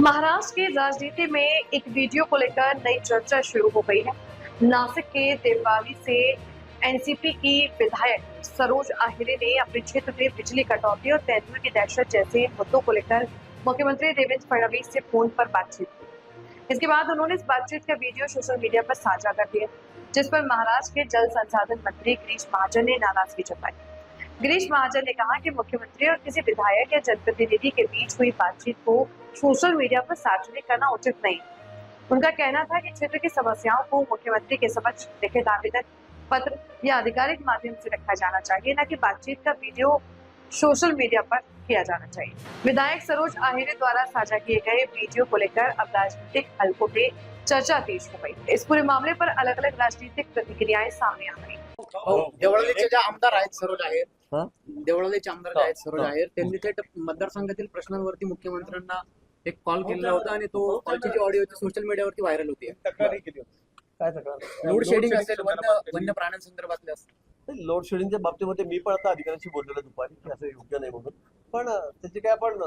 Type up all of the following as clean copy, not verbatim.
महाराष्ट्र की राजनीति में एक वीडियो को लेकर नई चर्चा शुरू हो गई है। नासिक के देववाली से एनसीपी की विधायक सरोज आहिरे ने अपने क्षेत्र में बिजली कटौती और तेंदुए की दहशत जैसे मुद्दों को लेकर मुख्यमंत्री देवेंद्र फडणवीस से फोन पर बातचीत की। इसके बाद उन्होंने इस बातचीत का वीडियो सोशल मीडिया पर साझा कर दिया, जिस पर महाराष्ट्र के जल संसाधन मंत्री गिरीश महाजन ने नाराजगी जताई। गिरीश महाजन ने कहा कि मुख्यमंत्री और किसी विधायक या जनप्रतिनिधि के बीच हुई बातचीत को सोशल मीडिया पर सार्वजनिक करना उचित नहीं। उनका कहना था कि क्षेत्र की समस्याओं को मुख्यमंत्री के समक्ष लिखित आवेदन पत्र या आधिकारिक माध्यम से रखा जाना चाहिए, न कि बातचीत का वीडियो सोशल मीडिया पर किया जाना चाहिए। विधायक सरोज आहिरे द्वारा साझा किए गए वीडियो को लेकर अब राजनीतिक हलकों में चर्चा तेज हो गई। इस पूरे मामले पर अलग अलग राजनीतिक प्रतिक्रियाएं सामने आ गई। देवळालीचे जे आमदार आहेत सरोज आहेर, देवळालीचे आमदार जे आहेत सरोज आहेर, त्यांनी थेट मतदारसंघातील प्रश्नांवरती मुख्यमंत्र्यांना एक कॉल केला होता आणि तो कॉलची जी ऑडिओ होती सोशल मीडियावरती व्हायरल होती। तक्रार केली होती. काय तक्रार? लोड शेडिंग असेल, वन्य प्राण्यांसंदर्भातले असेल। लोड शेडिंगच्या बाबतीमध्ये मी पण आता अधिकाऱ्यांशी बोललेलो दुपारी की असं योग्य नाही म्हणून, पण त्याची काय आपण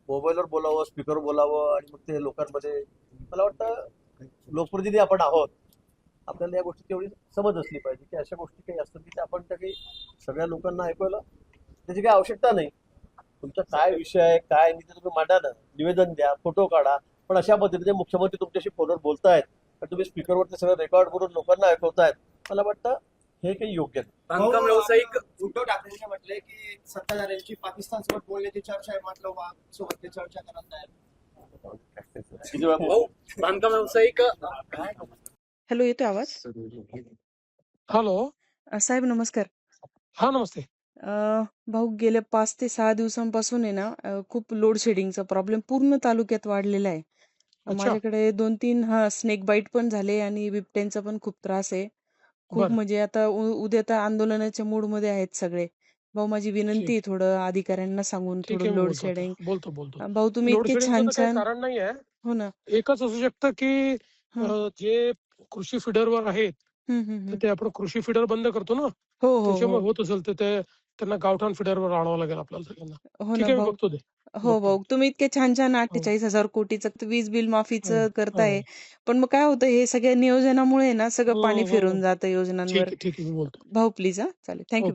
मोबाईलवर बोलावं, स्पीकरवर बोलावं आणि मग ते लोकांमध्ये, मला वाटतं लोकप्रतिनिधी आपण आहोत, आपल्याला या गोष्टीची एवढी समज असली पाहिजे की अशा गोष्टी काही असतात की आपण त्या काही सगळ्या लोकांना ऐकवायला त्याची काही आवश्यकता नाही। तुमचा काय विषय आहे, काय नीती तुम्ही मांडा ना, निवेदन द्या, फोटो काढा, पण अशा पद्धतीने मुख्यमंत्री तुमच्याशी फोनवर बोलतायत आणि तुम्ही स्पीकरवर ते सगळं रेकॉर्ड करून लोकांना ऐकवतायत, मला वाटतं हे काही योग्य नाही। बांधकाम व्यावसायिक उद्धव ठाकरेंनी म्हटलंय की सत्ताधाऱ्यांची पाकिस्तान सोबत बोलण्याची चर्चा आहे, म्हटलं वा सोबत ते चर्चा करत नाही। बांधकाम व्यावसायिक हॅलो, येतोय आवाज? हॅलो. साहेब नमस्कार. हा, नमस्ते. भाऊ, गेल्या 5 ते 6 दिवसांपासून आहे ना, खूप लोड शेडिंगचा प्रॉब्लेम पूर्ण तालुक्यात वाढलेला आहे. अच्छा. माझ्याकडे 2-3 स्नेक बाईट पण झाले आणि बिबट्यांचा पण खूप त्रास आहे. खूप बरं. म्हणजे आता उद्या तर आंदोलनाच्या मूड मध्ये आहेत सगळे. भाऊ, माझी विनंती आहे थोडं अधिकाऱ्यांना सांगून ठीक थोडं आहे, मी लोड बोलतो शेडिंग. आता. बोलतो. भाऊ, तुम्ही लोड इतके शेडिंगचं छान तर काही छान. कारण नाहीये. हो ना. एकच असू शकतं की हं. जे कृषी फीडरवर आहेत हं, हं, तर हं. ते आपण कृषी फीडर बंद करतो ना, हो हो त्याच्यामुळे हो होत असेल तर ते त्यांना गावठाण फीडरवर आणावं लागेल आपल्याला सगळ्यांना। हो ठीक ना आहे, मी भाऊ. बघतो ते. हो बघतो. भाऊ, तुम्ही इतके छान छान हो, 48,000 कोटीचं वीज बिल हो, माफीचं करताय, हो. पण मग काय होतं, हे सगळ्या नियोजनामुळे ना सगळं हो, पाणी हो. फिरून जातं ठीक योजनांवर. आहे, ठीक आहे, मी बोलतो. भाऊ प्लीज, हा चालेल, थँक्यू. ओके.